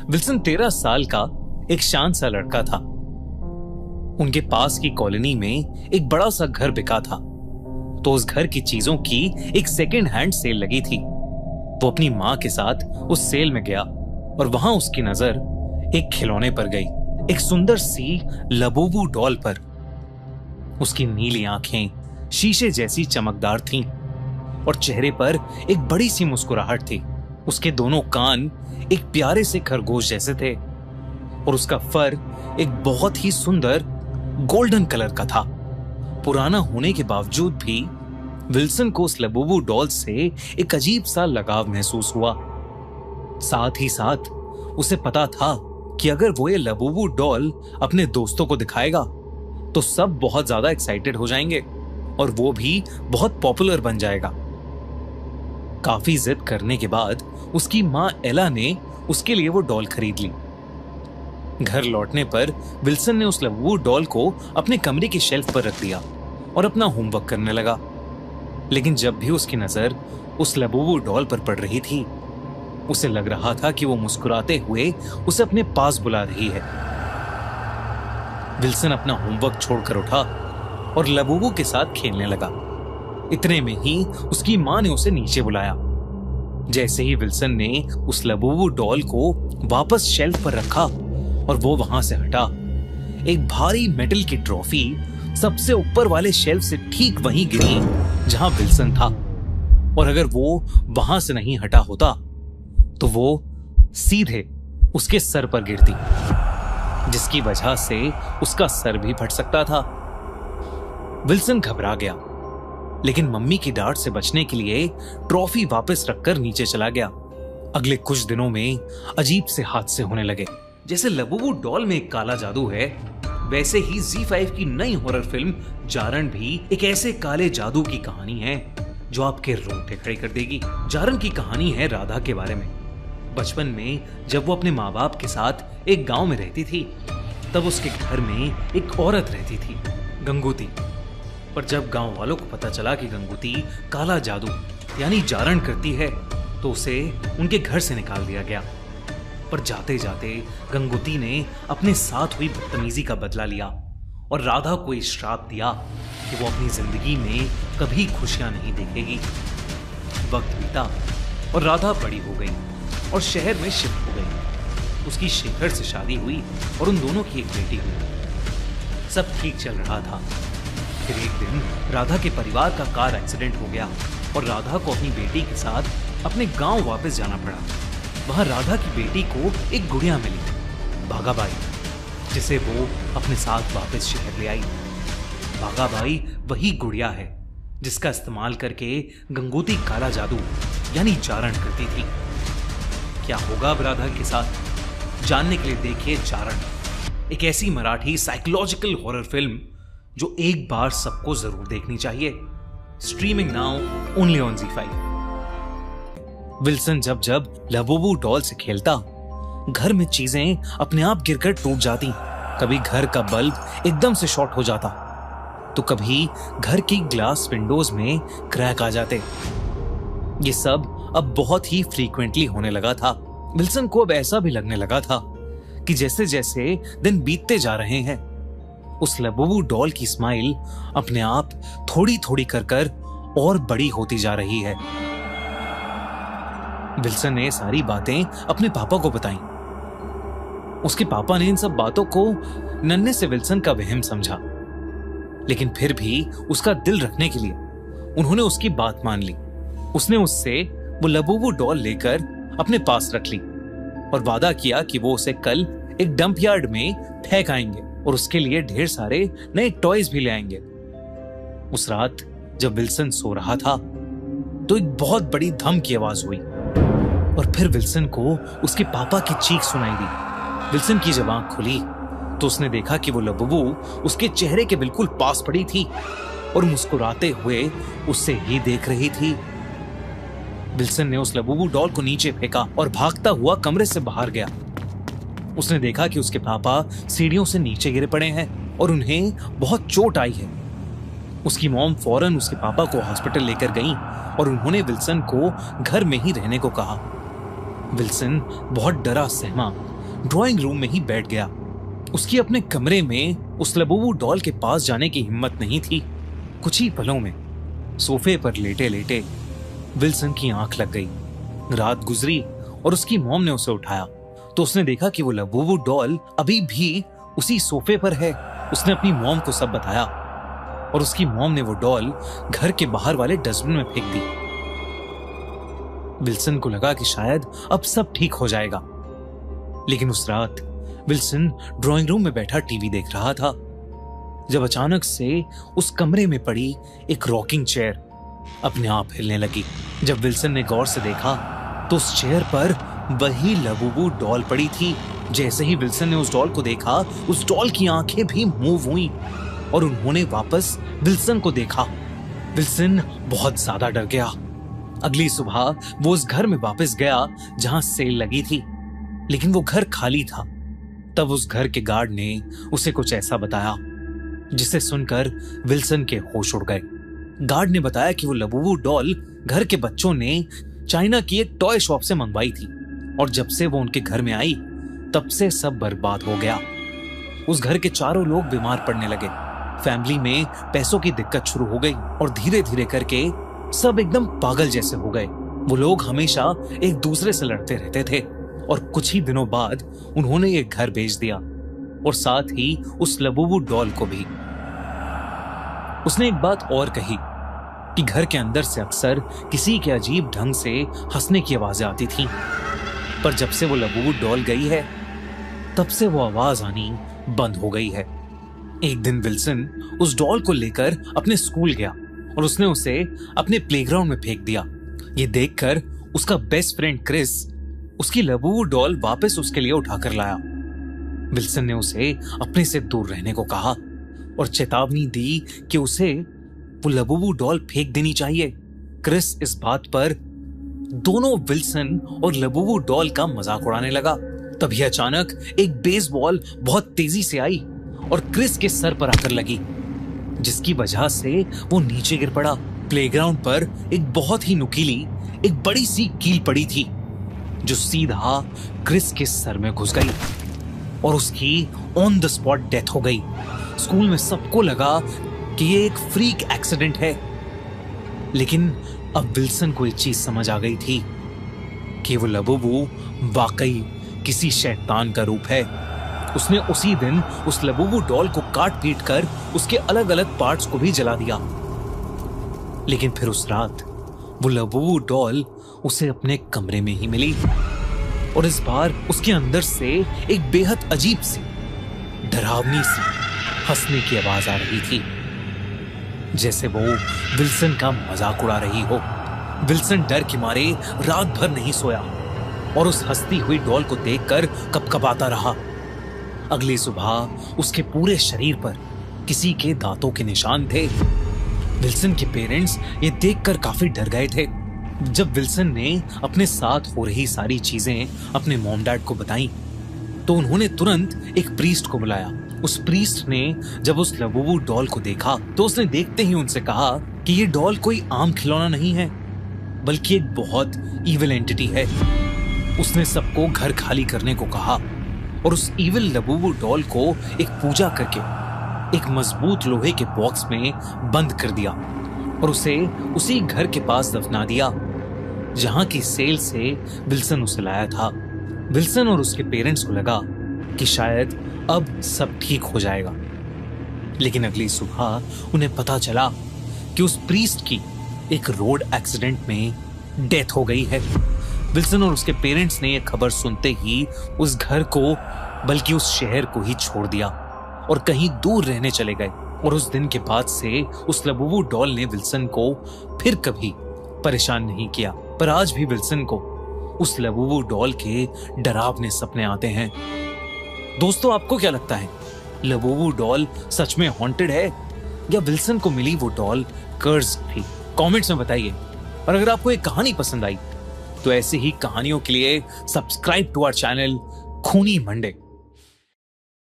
Wilson 13 साल का एक शांत सा लड़का था। उनके पास की कॉलोनी में एक बड़ा सा घर बिका था, तो उस घर की चीजों की एक सेकेंड हैंड सेल लगी थी। वो अपनी माँ के साथ उस सेल में गया और वहां उसकी नजर एक खिलौने पर गई, एक सुंदर सी लबूबू डॉल पर। उसकी नीली आंखें शीशे जैसी चमकदार थीं और चेहरे पर एक बड़ी सी मुस्कुराहट थी। उसके दोनों कान एक प्यारे से खरगोश जैसे थे और उसका फर एक बहुत ही सुंदर गोल्डन कलर का था। पुराना होने के बावजूद भी विल्सन को उस लबूबू डॉल से एक अजीब सा लगाव महसूस हुआ। साथ ही साथ उसे पता था कि अगर वो ये लबूबू डॉल अपने दोस्तों को दिखाएगा तो सब बहुत ज्यादा एक्साइटेड हो जाएंगे और वो भी बहुत पॉपुलर बन जाएगा। काफी जिद करने के बाद उसकी माँ एला ने उसके लिए वो डॉल खरीद ली। घर लौटने पर विल्सन ने उस लबूबू डॉल को अपने कमरे की शेल्फ पर रख दिया और अपना होमवर्क करने लगा। लेकिन जब भी उसकी नजर उस लबूबू डॉल पर पड़ रही थी, उसे लग रहा था कि वो मुस्कुराते हुए उसे अपने पास बुला रही है। विल्सन अपना होमवर्क छोड़कर उठा और लबूबू के साथ खेलने लगा। इतने में ही उसकी मां ने उसे नीचे बुलाया। जैसे ही विल्सन ने उस लबूबू डॉल को वापस शेल्फ पर रखा और वो वहां से हटा, एक भारी मेटल की ट्रॉफी सबसे ऊपर वाले शेल्फ से ठीक वहीं गिरी जहां विल्सन था। और अगर वो वहां से नहीं हटा होता तो वो सीधे उसके सर पर गिरती, जिसकी वजह से उसका सर भी फट सकता था। विल्सन घबरा गया, लेकिन मम्मी की डांट से बचने के लिए ट्रॉफी वापस रखकर नीचे चला गया। अगले कुछ दिनों में अजीब से हादसे होने लगे। जैसे लबूबू डॉल में एक काला जादू है, वैसे ही ZEE5 की नई हॉरर फिल्म जारण भी एक ऐसे काले जादू की कहानी है जो आपके रोंगटे खड़े कर देगी। जारण की कहानी है राधा के बारे में। बचपन में जब वो अपने माँ बाप के साथ एक गांव में रहती थी, तब उसके घर में एक औरत रहती थी, गंगूती। पर जब गांव वालों को पता चला कि गंगूती काला जादू यानी जारण करती है, तो उसे उनके घर से निकाल दिया गया। पर जाते जाते गंगूती ने अपने साथ हुई बदतमीजी का बदला लिया और राधा को इस श्राप दिया कि वो अपनी जिंदगी में कभी खुशियां नहीं देखेगी। वक्त बीता और राधा बड़ी हो गई और शहर में शिफ्ट हो गई। उसकी शेखर से शादी हुई और उन दोनों की एक बेटी हुई। सब ठीक चल रहा था। फिर एक दिन राधा के परिवार का कार एक्सीडेंट हो गया और राधा को अपनी बेटी के साथ अपने गांव वापस जाना पड़ा। वहां राधा की बेटी को एक गुड़िया मिली, भागाबाई, जिसे वो अपने साथ वापस शहर ले आई। भागाबाई वही गुड़िया है जिसका इस्तेमाल करके गंगूती काला जादू यानी जारण करती थी। क्या होगा अब राधा के साथ, जानने के लिए देखिए जारण, एक ऐसी मराठी साइकोलॉजिकल हॉरर फिल्म जो एक बार सबको जरूर देखनी चाहिए। Streaming now only on ZEE5। Wilson जब जब लबूबू डॉल से खेलता, घर में चीजें अपने आप गिरकर टूट जाती। कभी घर का बल्ब एकदम से शॉर्ट हो जाता, तो कभी घर की ग्लास विंडोज में क्रैक आ जाते। ये सब अब बहुत ही फ्रीक्वेंटली होने लगा था। विल्सन को अब ऐसा भी लगने लगा था कि जैसे जैसे दिन बीतते जा रहे हैं, उस लबूबू डॉल की स्माइल अपने आप थोड़ी थोड़ी कर और बड़ी होती जा रही है। विल्सन ने सारी बातें अपने पापा को बताई। उसके पापा ने इन सब बातों को नन्हे से विल्सन का वहम समझा, लेकिन फिर भी उसका दिल रखने के लिए उन्होंने उसकी बात मान ली। उसने उससे वो लबूबू डॉल लेकर अपने पास रख ली और वादा किया कि वो उसे कल एक डंप यार्ड में फेंक आएंगे और उसके लिए ढेर सारे नए टॉयज भी ले आएंगे। उस रात जब विल्सन सो रहा था, तो एक बहुत बड़ी धम की आवाज हुई और फिर विल्सन को उसके पापा की चीख सुनाई दी। विल्सन की जब आंख खुली तो उसने देखा कि वो लबूबू उसके चेहरे के बिल्कुल पास पड़ी थी और मुस्कुराते हुए उससे ही देख रही थी। विल्सन ने उस लबूबू डॉल को नीचे फेंका और भागता हुआ कमरे से बाहर गया। उसने देखा कि उसके पापा सीढ़ियों से नीचे गिरे पड़े हैं और उन्हें बहुत चोट आई है। उसकी मॉम फौरन उसके पापा को हॉस्पिटल लेकर गई और उन्होंने विल्सन को घर में ही रहने को कहा। विल्सन बहुत डरा सहमा ड्राइंग रूम में ही बैठ गया। उसकी अपने कमरे में उस लबूबू डॉल के पास जाने की हिम्मत नहीं थी। कुछ ही पलों में सोफे पर लेटे लेटे विल्सन की आंख लग गई। रात गुजरी और उसकी मॉम ने उसे उठाया तो उसने देखा कि वो लबूबू डॉल अभी भी उसी सोफे पर है। उसने अपनी मॉम को सब बताया और उसकी मॉम ने वो डॉल घर के बाहर वाले डस्टबिन में फेंक दी। विल्सन को लगा कि शायद अब सब ठीक हो जाएगा, लेकिन उस रात विल्सन ड्राइंग रूम में बैठा टीवी देख रहा था जब अचानक से उस कमरे में पड़ी एक रॉकिंग चेयर अपने आप हिलने लगी। जब विल्सन ने गौर से देखा तो उस चेयर पर वही लबूबू डॉल पड़ी थी। जैसे ही विल्सन ने उस डॉल को देखा, उस डॉल की आंखें भी मूव हुई और उन्होंने वापस विल्सन को देखा। विल्सन बहुत ज्यादा डर गया। अगली सुबह वो उस घर में वापस गया जहां सेल लगी थी, लेकिन वो घर खाली था। तब उस घर के गार्ड ने उसे कुछ ऐसा बताया जिसे सुनकर विल्सन के होश उड़ गए। गार्ड ने बताया कि वो लबूबू डॉल घर के बच्चों ने चाइना की एक टॉय शॉप से मंगवाई थी और जब से वो उनके घर में आई तब से सब बर्बाद हो गया। उस घर के चारों लोग बीमार पड़ने लगे। फैमिली में पैसों की दिक्कत शुरू हो गई और धीरे धीरे करके सब एकदम पागल जैसे हो गए। वो लोग हमेशा एक दूसरे से लड़ते रहते थे और कुछ ही दिनों बाद उन्होंने ये घर बेच दिया और साथ ही उस लबूबू डॉल को भी। उसने एक बात और कही कि घर के अंदर से अक्सर किसी के अजीब ढंग से हंसने की आवाजें आती थीं, पर जब से वो लबूबू डॉल गई है तब से वो आवाज आनी बंद हो गई है। एक दिन विल्सन उस डॉल को लेकर अपने स्कूल गया और उसने उसे अपने प्लेग्राउंड में फेंक दिया। ये देखकर उसका बेस्ट फ्रेंड क्रिस उसकी लबूबू डॉल वापस उसके लिए उठाकर लाया। विल्सन ने उसे अपने से दूर रहने को कहा और चेतावनी दी कि उसे वो लबूबू डॉल फेंक देनी चाहिए। क्रिस इस बात पर दोनों विल्सन और लबूबू डॉल का मजाक उड़ाने लगा। तभी अचानक एक बेसबॉल बहुत तेजी से आई और क्रिस के सर पर आकर लगी, जिसकी वजह से वो नीचे गिर पड़ा। प्लेग्राउंड पर एक बहुत ही नुकीली एक बड़ी सी कील पड़ी थी जो सीधा क्रिस के सर में घुस गई और उसकी ऑन द स्पॉट डेथ हो गई। स्कूल में सबको लगा कि ये एक फ्रीक एक्सीडेंट है, लेकिन अब विल्सन को एक चीज समझ आ गई थी कि वो लबूबू वाकई किसी शैतान का रूप है। उसने उसी दिन उस लबूबू डॉल को काट पीट कर उसके अलग अलग पार्ट्स को भी जला दिया। लेकिन फिर उस रात वो लबूबू डॉल उसे अपने कमरे में ही मिली और इस बार उसके अंदर से एक बेहद अजीब सी डरावनी सी हंसने की आवाज आ रही थी, जैसे वो विल्सन का मजाक उड़ा रही हो। विल्सन डर के मारे रात भर नहीं सोया और उस हंसती हुई डॉल को देखकर कपकपाता रहा। अगली सुबह उसके पूरे शरीर पर किसी के दांतों के निशान थे। विल्सन के पेरेंट्स ये देखकर काफी डर गए थे। जब विल्सन ने अपने साथ हो रही सारी चीजें अपने मॉम डैड को बताई तो उन्होंने तुरंत एक प्रीस्ट को बुलाया। उस प्रीस्ट ने जब उस लबूबू डॉल को देखा तो उसने देखते ही उनसे कहा कि ये डॉल कोई आम खिलौना नहीं है, बल्कि एक बहुत इविल एंटिटी है। उसने सबको घर खाली करने को कहा और उस इविल लबूबू डॉल को एक पूजा करके एक मजबूत लोहे के बॉक्स में बंद कर दिया और उसे उसी घर के पास दफना दिया जहां की सेल से विल्सन उसे लाया था। विल्सन और उसके पेरेंट्स को लगा कि शायद अब सब ठीक हो जाएगा, लेकिन अगली सुबह उन्हें पता चला कि उस प्रीस्ट की एक रोड एक्सीडेंट में डेथ हो गई है। विल्सन और उसके पेरेंट्स ने यह खबर सुनते ही उस घर को बल्कि उस शहर को ही छोड़ दिया और कहीं दूर रहने चले गए। और उस दिन के बाद से उस लबूबू डॉल ने विल्सन को फिर कभी परेशान नहीं किया। पर आज भी विल्सन को उस लबूबू डॉल के डरावने सपने आते हैं। दोस्तों, आपको क्या लगता है, लबूबू डॉल सच में हॉन्टेड है या विल्सन को मिली वो डॉल कर्स थी? कमेंट्स में बताइए। और अगर आपको एक कहानी पसंद आई तो ऐसी ही कहानियों के लिए सब्सक्राइब टू आवर चैनल खूनी मंडे।